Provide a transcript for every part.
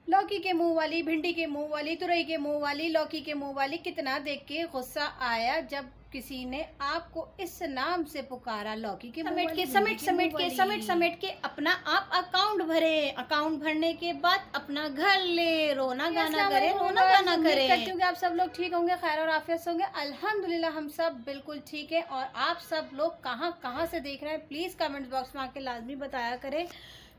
लौकी के मुंह वाली, भिंडी के मुंह वाली, तुरई के मुंह वाली, लौकी के मुंह वाली, कितना देख के गुस्सा आया जब किसी ने आपको इस नाम से पुकारा। लौकी के मुंह वाली, भिंडी के मुंह वाली। समेट के अपना आप अकाउंट भरे, अकाउंट भरने के बाद अपना घर ले, रोना गाना करे, रोना गाना करे। करती हूँ कि आप सब लोग ठीक होंगे, खैर और आफियत से होंगे। अल्हम्दुलिल्लाह हम सब बिल्कुल ठीक है। और आप सब लोग कहाँ से देख रहे हैं प्लीज़ कमेंट बॉक्स में आके लाजमी बताया करें,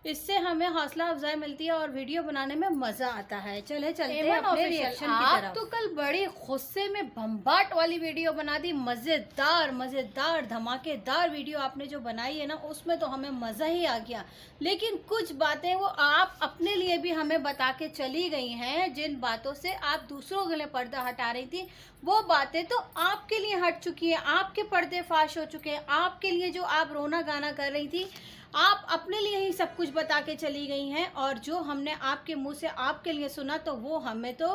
इससे हमें हौसला अफजाई मिलती है और वीडियो बनाने में मज़ा आता है। चलते हैं अपने रिएक्शन की तरफ। आप तो कल बड़ी गुस्से में बम्बाट वाली वीडियो बना दी, मज़ेदार धमाकेदार वीडियो आपने जो बनाई है ना, उसमें तो हमें मज़ा ही आ गया। लेकिन कुछ बातें वो आप अपने लिए भी हमें बता के चली गई हैं, जिन बातों से आप दूसरों के लिए पर्दा हटा रही थी, वो बातें तो आपके लिए हट चुकी हैं, आपके पर्दे फाश हो चुके हैं। आपके लिए जो आप रोना गाना कर रही थी, आप अपने लिए ही सब कुछ बता के चली गई हैं। और जो हमने आपके मुंह से आपके लिए सुना, तो वो हमें तो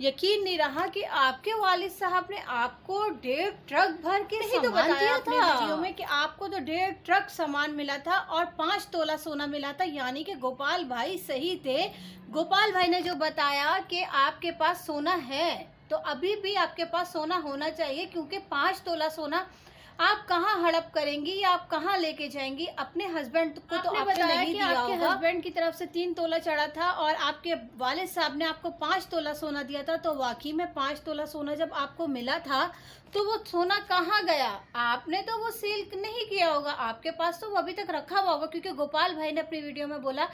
यकीन नहीं रहा कि आपके वालिद साहब ने आपको 1.5 ट्रक भर के नहीं तो सामान बताया दिया अपने था वीडियो में कि आपको तो 1.5 ट्रक सामान मिला था और 5 तोला सोना मिला था। यानी कि गोपाल भाई सही थे। गोपाल भाई ने जो बताया कि आपके पास सोना है, तो अभी भी आपके पास सोना होना चाहिए, क्योंकि 5 तोला सोना आप कहाँ हड़प करेंगी या आप कहाँ लेके जाएंगी? अपने हस्बैंड को तो आपने बताया नहीं दिया आपके हस्बैंड की तरफ से 3 तोला चढ़ा था और आपके वालिद साहब ने आपको 5 तोला सोना दिया था। तो वाकई में 5 तोला सोना जब आपको मिला था, तो वो सोना कहाँ गया? आपने तो वो सेल नहीं किया होगा, आपके पास तो वो अभी तक रखा हुआ होगा, क्योंकि गोपाल भाई ने अपनी वीडियो में बोला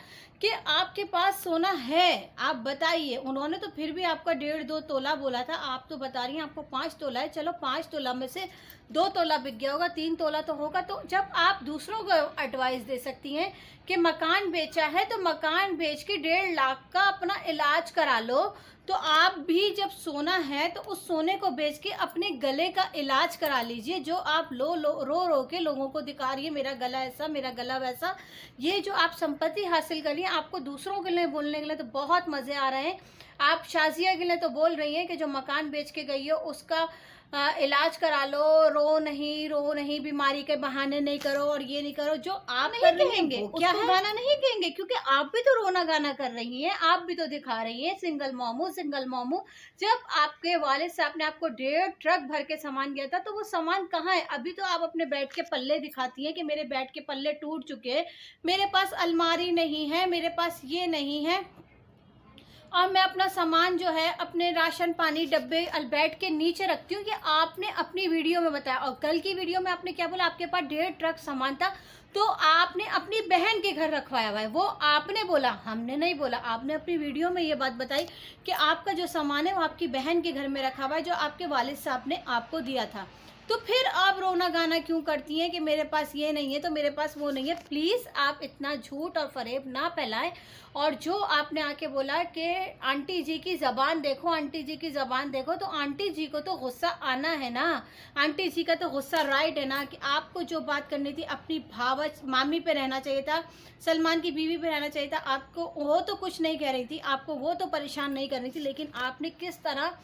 कि आपके पास सोना है, आप बताइए। उन्होंने तो फिर भी आपका 1.5-2 तोला बोला था, आप तो बता रही हैं आपको 5 तोला है। चलो 5 तोला में से 2 तोला बिक गया होगा, 3 तोला तो होगा। तो जब आप दूसरों को एडवाइस दे सकती हैं कि मकान बेचा है तो मकान बेच के 1.5 लाख का अपना इलाज करा लो, तो आप भी जब सोना है तो उस सोने को बेच के अपने गले का इलाज करा लीजिए। जो आप रो के लोगों को दिखा रही है, मेरा गला ऐसा, मेरा गला वैसा, ये जो आप संपत्ति हासिल कर रही हैं, आपको दूसरों के लिए बोलने के लिए तो बहुत मज़े आ रहे हैं। आप शाजिया के लिए तो बोल रही हैं कि जो मकान बेच के गई हो उसका इलाज करा लो, रो नहीं, बीमारी के बहाने नहीं करो और ये नहीं करो। जो आप नहीं कर रही कहेंगे, हैं उसको क्या है? गाना नहीं कहेंगे, क्योंकि आप भी तो रोना गाना कर रही हैं, आप भी तो दिखा रही हैं सिंगल मॉमू। जब आपके वालिद साहब ने आपको 1.5 ट्रक भर के सामान दिया था, तो वो सामान कहाँ है? अभी तो आप अपने बेड के पल्ले दिखाती हैं कि मेरे बेड के पल्ले टूट चुके हैं, मेरे पास अलमारी नहीं है, मेरे पास ये नहीं है, और मैं अपना सामान जो है अपने राशन पानी डब्बे बेड के नीचे रखती हूँ। ये आपने अपनी वीडियो में बताया। और कल की वीडियो में आपने क्या बोला? आपके पास 1.5 ट्रक सामान था, तो आपने अपनी बहन के घर रखवाया हुआ है, वो आपने बोला, हमने नहीं बोला। आपने अपनी वीडियो में ये बात बताई कि आपका जो सामान है वो आपकी बहन के घर में रखा हुआ है, जो आपके वालिद साहब ने आपको दिया था। तो फिर आप रोना गाना क्यों करती हैं कि मेरे पास ये नहीं है तो मेरे पास वो नहीं है? प्लीज़ आप इतना झूठ और फरेब ना फैलाएं। और जो आपने आके बोला कि आंटी जी की ज़बान देखो, आंटी जी की ज़बान देखो, तो आंटी जी को तो गुस्सा आना है ना, आंटी जी का तो गुस्सा राइट है ना, कि आपको जो बात करनी थी अपनी भावच मामी पे रहना चाहिए था, सलमान की बीवी पे रहना चाहिए था। आपको वो तो कुछ नहीं कह रही थी, आपको वो तो परेशान नहीं करनी थी, लेकिन आपने किस तरह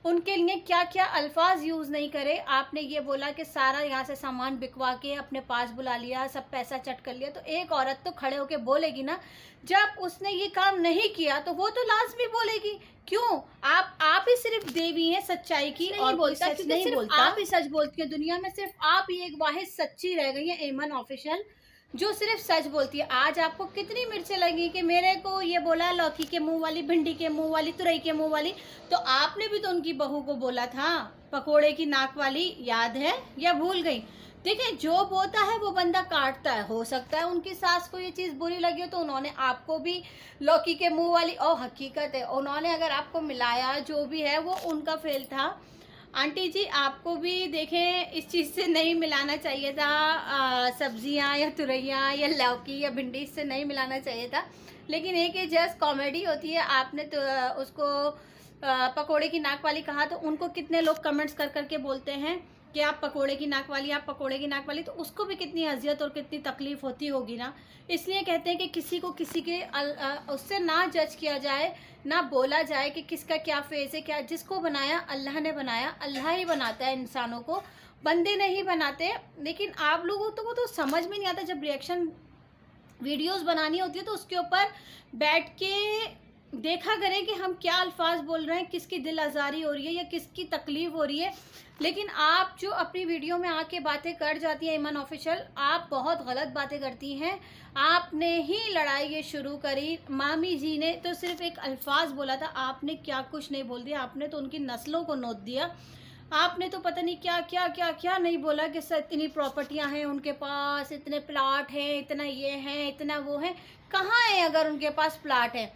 उनके लिए क्या क्या अल्फाज यूज़ नहीं करे। आपने ये बोला कि सारा यहाँ से सामान बिकवा के अपने पास बुला लिया, सब पैसा चट कर लिया। तो एक औरत तो खड़े होके बोलेगी ना, जब उसने ये काम नहीं किया तो वो तो लाजमी बोलेगी। क्यों? आप ही सिर्फ देवी हैं सच्चाई की, और बोलता सच नहीं बोलता। आप ही सच बोलती है, दुनिया में सिर्फ आप ही एक वाहिद सच्ची रह गई है, एमन ऑफिशियल, जो सिर्फ सच बोलती है। आज आपको कितनी मिर्चें लगी कि मेरे को ये बोला लौकी के मुंह वाली, भिंडी के मुंह वाली, तुरई के मुंह वाली। तो आपने भी तो उनकी बहू को बोला था पकोड़े की नाक वाली, याद है या भूल गई? देखिए, जो बोता है वो बंदा काटता है। हो सकता है उनकी सास को ये चीज़ बुरी लगी हो, तो उन्होंने आपको भी लौकी के मुंह वाली, और हकीकत है उन्होंने अगर आपको मिलाया, जो भी है वो उनका फेल था। आंटी जी, आपको भी देखें इस चीज़ से नहीं मिलाना चाहिए था, सब्जियां या तुरैया या लौकी या भिंडी, इससे नहीं मिलाना चाहिए था। लेकिन एक ये जस्ट कॉमेडी होती है। आपने तो उसको पकोड़े की नाक वाली कहा, तो उनको कितने लोग कमेंट्स कर करके बोलते हैं कि आप पकोड़े की नाक वाली, आप पकोड़े की नाक वाली, तो उसको भी कितनी अजियत और कितनी तकलीफ़ होती होगी ना। इसलिए कहते हैं कि किसी को किसी के उससे ना जज किया जाए, ना बोला जाए कि किसका क्या फेस है, क्या। जिसको बनाया अल्लाह ने बनाया, अल्लाह ही बनाता है इंसानों को, बंदे नहीं बनाते। लेकिन आप लोगों तो वो तो समझ में नहीं आता, जब रिएक्शन वीडियोस बनानी होती है तो उसके ऊपर बैठ के देखा करें कि हम क्या अल्फाज बोल रहे हैं, किसकी दिल आज़ारी हो रही है या किसकी तकलीफ़ हो रही है। लेकिन आप जो अपनी वीडियो में आके बातें कर जाती हैं ईमान ऑफिशियल, आप बहुत गलत बातें करती हैं। आपने ही लड़ाई ये शुरू करी। मामी जी ने तो सिर्फ एक अल्फाज बोला था, आपने क्या कुछ नहीं बोल दिया। आपने तो उनकी नस्लों को नोट दिया। आपने तो पता नहीं क्या क्या क्या क्या नहीं बोला कि सर इतनी प्रॉपर्टियां हैं उनके पास, इतने प्लाट हैं, इतना ये है, इतना वो है। कहाँ है अगर उनके पास प्लाट है?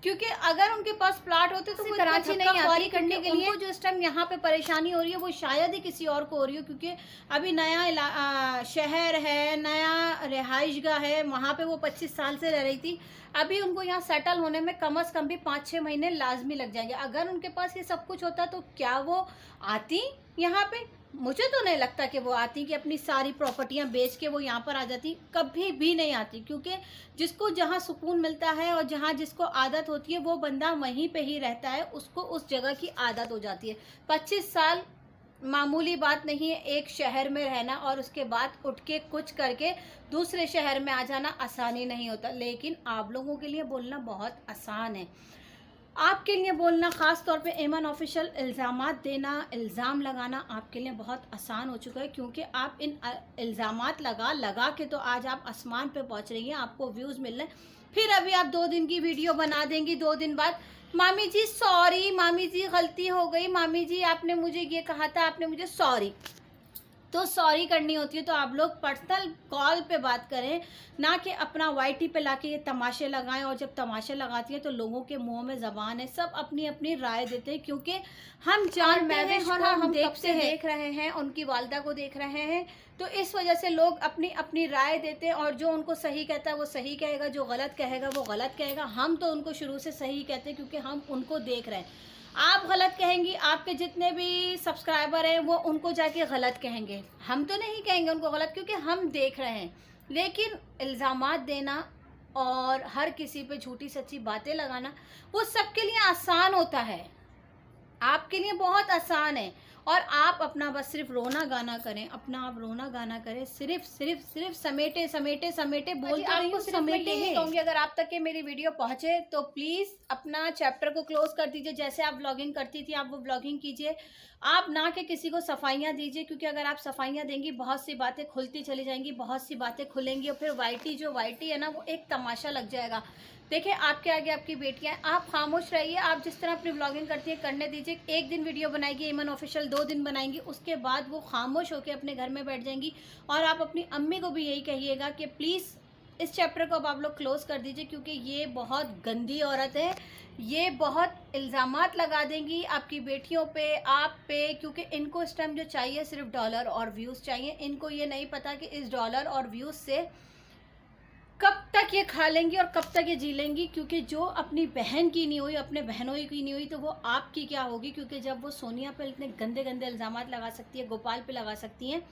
क्योंकि अगर उनके पास प्लाट होते तो वो कराची नहीं आती करने के लिए जो इस टाइम यहाँ पे परेशानी हो रही है वो शायद ही किसी और को हो रही हो। क्योंकि अभी नया शहर है, नया रिहाइशगाह है, वहाँ पे वो 25 साल से रह रही थी। अभी उनको यहाँ सेटल होने में कम से कम भी 5-6 महीने लाजमी लग जाएंगे। अगर उनके पास ये सब कुछ होता तो क्या वो आती यहाँ पे? मुझे तो नहीं लगता कि वो आती, कि अपनी सारी प्रॉपर्टियां बेच के वो यहाँ पर आ जाती। कभी भी नहीं आती, क्योंकि जिसको जहाँ सुकून मिलता है और जहाँ जिसको आदत होती है वो बंदा वहीं पे ही रहता है, उसको उस जगह की आदत हो जाती है। 25 साल मामूली बात नहीं है एक शहर में रहना, और उसके बाद उठ के कुछ करके दूसरे शहर में आ जाना आसानी नहीं होता। लेकिन आप लोगों के लिए बोलना बहुत आसान है। आपके लिए बोलना, ख़ास तौर पे ईमान ऑफिशियल, इल्ज़ामात देना, इल्ज़ाम लगाना आपके लिए बहुत आसान हो चुका है। क्योंकि आप इन इल्ज़ामात लगा के तो आज आप आसमान पे पहुंच रही हैं, आपको व्यूज़ मिल रहे हैं। फिर अभी आप 2 दिन की वीडियो बना देंगी, 2 दिन बाद मामी जी सॉरी, मामी जी गलती हो गई, मामी जी आपने मुझे ये कहा था, आपने मुझे सॉरी। तो सॉरी करनी होती है तो आप लोग पर्सनल कॉल पे बात करें, ना कि अपना वाईटी पे लाके ये तमाशे लगाएं। और जब तमाशे लगाती हैं तो लोगों के मुंह में ज़बान है, सब अपनी अपनी राय देते हैं। क्योंकि हम जानते हैं और हम देख रहे हैं, उनकी वालदा को देख रहे हैं, तो इस वजह से लोग अपनी अपनी राय देते हैं। और जो उनको सही कहता है वो सही कहेगा, जो गलत कहेगा वो गलत कहेगा। हम तो उनको शुरू से सही कहते हैं क्योंकि हम उनको देख रहे हैं। आप गलत कहेंगी, आपके जितने भी सब्सक्राइबर हैं वो उनको जाके गलत कहेंगे। हम तो नहीं कहेंगे उनको गलत, क्योंकि हम देख रहे हैं। लेकिन इल्ज़ामात देना और हर किसी पे झूठी सच्ची बातें लगाना वो सबके लिए आसान होता है, आपके लिए बहुत आसान है। और आप अपना बस सिर्फ रोना गाना करें, अपना आप रोना गाना करें, सिर्फ सिर्फ सिर्फ समेटे समेटे समेटे बोलते रहिए। आपको सिर्फ मैं यही कहूँगी, अगर आप तक के मेरी वीडियो पहुँचे तो प्लीज़ अपना चैप्टर को क्लोज कर दीजिए। जैसे आप ब्लॉगिंग करती थी आप वो ब्लॉगिंग कीजिए। आप ना कि किसी को सफाइयाँ दीजिए, क्योंकि अगर आप सफाइयाँ देंगी बहुत सी बातें खुलती चली जाएंगी, बहुत सी बातें खुलेंगी, और फिर वाईटी है ना वो एक तमाशा लग जाएगा। देखिए आपके आगे आपकी बेटियां हैं, आप खामोश रहिए। आप जिस तरह अपनी ब्लॉगिंग करती है करने दीजिए। एक दिन वीडियो बनाएगी ईमान ऑफिशियल, 2 दिन बनाएंगी, उसके बाद वो खामोश होकर अपने घर में बैठ जाएंगी। और आप अपनी अम्मी को भी यही कहिएगा कि प्लीज़ इस चैप्टर को अब आप लोग क्लोज़ कर दीजिए, क्योंकि ये बहुत गंदी औरत है। ये बहुत इल्ज़ामात लगा देंगी आपकी बेटियों पे, आप पे, क्योंकि इनको इस टाइम जो चाहिए सिर्फ डॉलर और व्यूज़ चाहिए। इनको ये नहीं पता कि इस डॉलर और व्यूज़ से कब तक ये खा लेंगी और कब तक ये जी लेंगी। क्योंकि जो अपनी बहन की नहीं हुई, अपने बहनों की नहीं हुई, तो वो आपकी क्या होगी। क्योंकि जब वो सोनिया पे इतने गंदे गंदे इल्ज़ामात लगा सकती है, गोपाल पे लगा सकती हैं,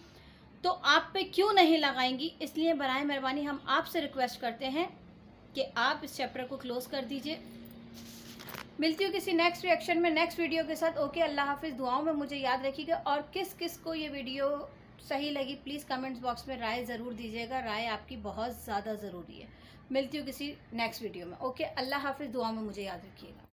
तो आप पे क्यों नहीं लगाएंगी। इसलिए बराए मेहरबानी हम आपसे रिक्वेस्ट करते हैं कि आप इस चैप्टर को क्लोज़ कर दीजिए। मिलती हूँ किसी नेक्स्ट रिएक्शन में, नेक्स्ट वीडियो के साथ। ओके, अल्लाह हाफिज़। दुआओं में मुझे याद रखिएगा। और किस किस को ये वीडियो सही लगी प्लीज़ कमेंट्स बॉक्स में राय ज़रूर दीजिएगा। राय आपकी बहुत ज़्यादा ज़रूरी है। मिलती हूँ किसी नेक्स्ट वीडियो में। ओके, अल्लाह हाफिज़। दुआ में मुझे याद रखिएगा।